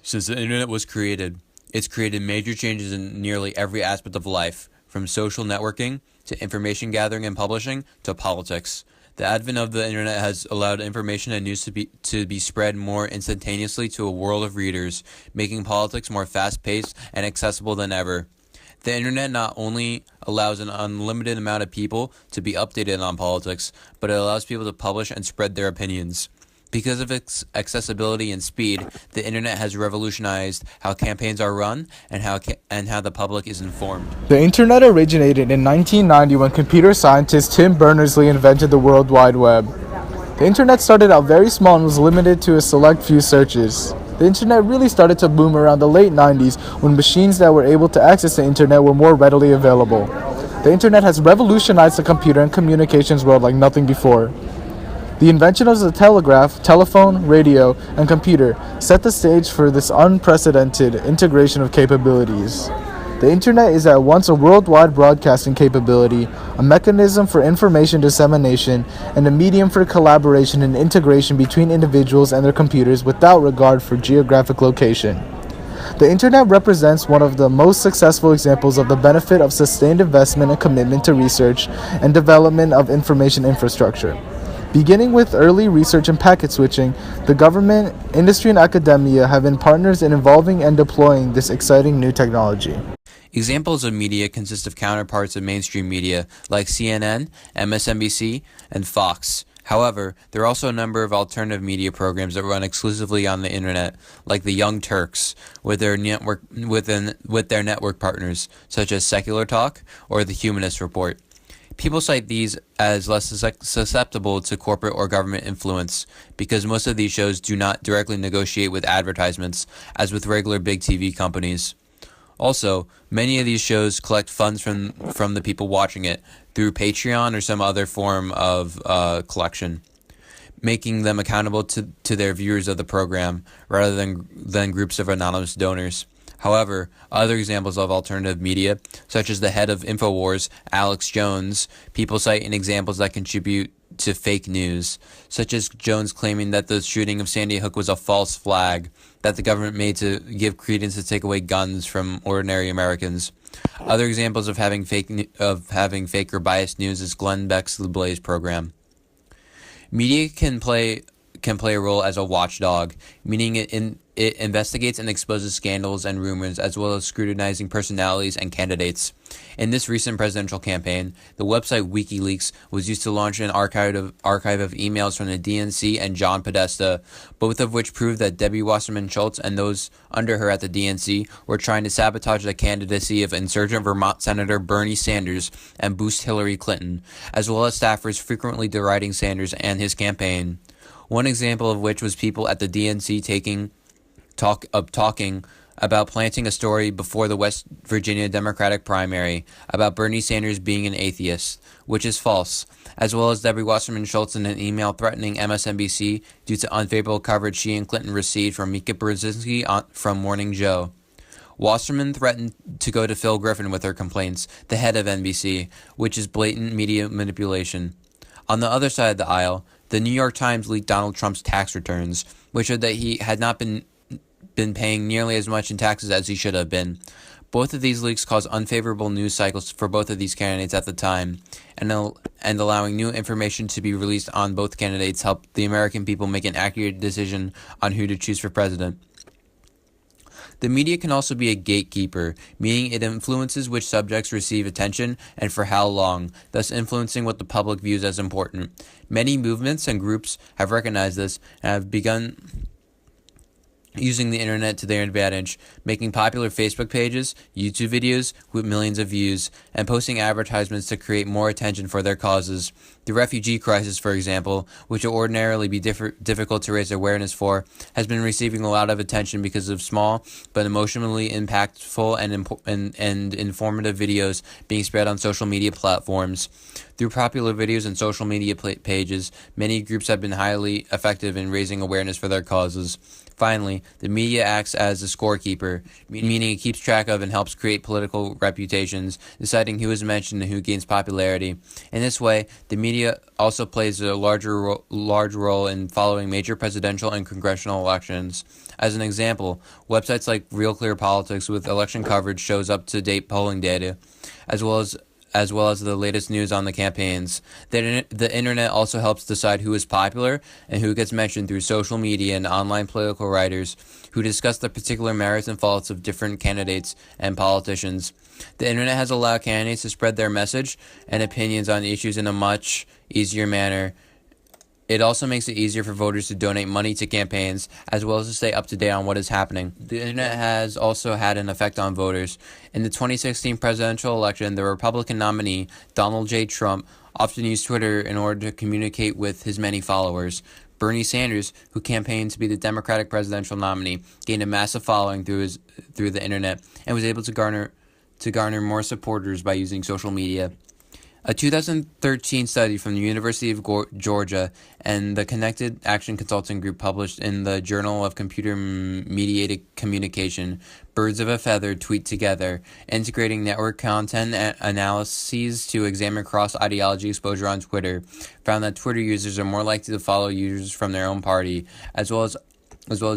Since the internet was created, it's created major changes in nearly every aspect of life, from social networking to information gathering and publishing to politics. The advent of the internet has allowed information and news to be spread more instantaneously to a world of readers, making politics more fast-paced and accessible than ever. The internet not only allows an unlimited amount of people to be updated on politics, but it allows people to publish and spread their opinions. Because of its accessibility and speed, the internet has revolutionized how campaigns are run and how the public is informed. The internet originated in 1990 when computer scientist Tim Berners-Lee invented the World Wide Web. The internet started out very small and was limited to a select few searches. The internet really started to boom around the late 90s when machines that were able to access the internet were more readily available. The internet has revolutionized the computer and communications world like nothing before. The invention of the telegraph, telephone, radio, and computer set the stage for this unprecedented integration of capabilities. The internet is at once a worldwide broadcasting capability, a mechanism for information dissemination, and a medium for collaboration and integration between individuals and their computers without regard for geographic location. The internet represents one of the most successful examples of the benefit of sustained investment and commitment to research and development of information infrastructure. Beginning with early research in packet switching, the government, industry, and academia have been partners in evolving and deploying this exciting new technology. Examples of media consist of counterparts of mainstream media like CNN, MSNBC, and Fox. However, there are also a number of alternative media programs that run exclusively on the internet, like the Young Turks, with their network partners, such as Secular Talk or the Humanist Report. People cite these as less susceptible to corporate or government influence because most of these shows do not directly negotiate with advertisements, as with regular big TV companies. Also, many of these shows collect funds from the people watching it through Patreon or some other form of collection, making them accountable to their viewers of the program rather than groups of anonymous donors. However, other examples of alternative media, such as the head of InfoWars, Alex Jones, people cite in examples that contribute to fake news, such as Jones claiming that the shooting of Sandy Hook was a false flag that the government made to give credence to take away guns from ordinary Americans. Other examples of having fake or biased news is Glenn Beck's The Blaze program. Media can play a role as a watchdog, meaning it investigates and exposes scandals and rumors, as well as scrutinizing personalities and candidates. In this recent presidential campaign, the website WikiLeaks was used to launch an archive of emails from the DNC and John Podesta, both of which proved that Debbie Wasserman Schultz and those under her at the DNC were trying to sabotage the candidacy of insurgent Vermont Senator Bernie Sanders and boost Hillary Clinton, as well as staffers frequently deriding Sanders and his campaign. One example of which was people at the DNC talking about planting a story before the West Virginia Democratic primary about Bernie Sanders being an atheist, which is false, as well as Debbie Wasserman Schultz in an email threatening MSNBC due to unfavorable coverage she and Clinton received from Mika Brzezinski from Morning Joe. Wasserman threatened to go to Phil Griffin with her complaints, the head of NBC, which is blatant media manipulation. On the other side of the aisle, the New York Times leaked Donald Trump's tax returns, which showed that he had not been paying nearly as much in taxes as he should have been. Both of these leaks caused unfavorable news cycles for both of these candidates at the time, and allowing new information to be released on both candidates helped the American people make an accurate decision on who to choose for president. The media can also be a gatekeeper, meaning it influences which subjects receive attention and for how long, thus influencing what the public views as important. Many movements and groups have recognized this and have begun using the internet to their advantage, making popular Facebook pages, YouTube videos with millions of views, and posting advertisements to create more attention for their causes. The refugee crisis, for example, which would ordinarily be difficult to raise awareness for, has been receiving a lot of attention because of small but emotionally impactful and informative videos being spread on social media platforms. Through popular videos and social media pages, many groups have been highly effective in raising awareness for their causes. Finally, the media acts as a scorekeeper, meaning it keeps track of and helps create political reputations, deciding who is mentioned and who gains popularity. In this way, the media media also plays a large role in following major presidential and congressional elections. As an example, websites like Real Clear Politics with election coverage shows up-to-date polling data, as well as the latest news on the campaigns. The internet also helps decide who is popular and who gets mentioned through social media and online political writers who discuss the particular merits and faults of different candidates and politicians. The internet has allowed candidates to spread their message and opinions on issues in a much easier manner. It also makes it easier for voters to donate money to campaigns, as well as to stay up to date on what is happening. The internet has also had an effect on voters. In the 2016 presidential election, the Republican nominee, Donald J. Trump, often used Twitter in order to communicate with his many followers. Bernie Sanders, who campaigned to be the Democratic presidential nominee, gained a massive following through the internet and was able to garner more supporters by using social media. A 2013 study from the University of Georgia and the Connected Action Consulting Group published in the Journal of Computer-Mediated Communication, Birds of a Feather Tweet Together, integrating network content analyses to examine cross-ideology exposure on Twitter, found that Twitter users are more likely to follow users from their own party, as well as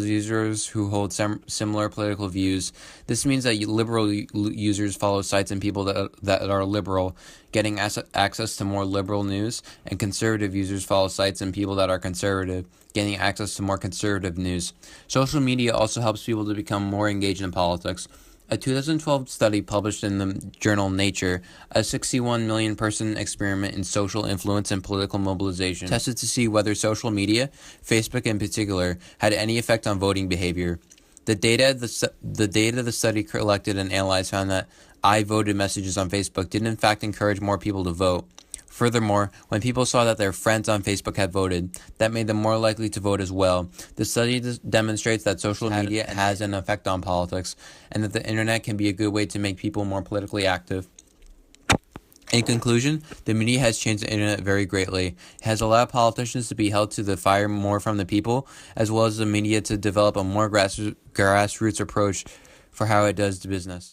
users who hold similar political views. This means that liberal users follow sites and people that are liberal, getting access to more liberal news, and conservative users follow sites and people that are conservative, getting access to more conservative news. Social media also helps people to become more engaged in politics. A 2012 study published in the journal Nature, a 61 million person experiment in social influence and political mobilization, tested to see whether social media, Facebook in particular, had any effect on voting behavior. The data the study collected and analyzed found that I voted messages on Facebook did in fact encourage more people to vote. Furthermore, when people saw that their friends on Facebook had voted, that made them more likely to vote as well. The study demonstrates that social media has an effect on politics, and that the internet can be a good way to make people more politically active. In conclusion, the media has changed the internet very greatly. It has allowed politicians to be held to the fire more from the people, as well as the media to develop a more grassroots approach for how it does business.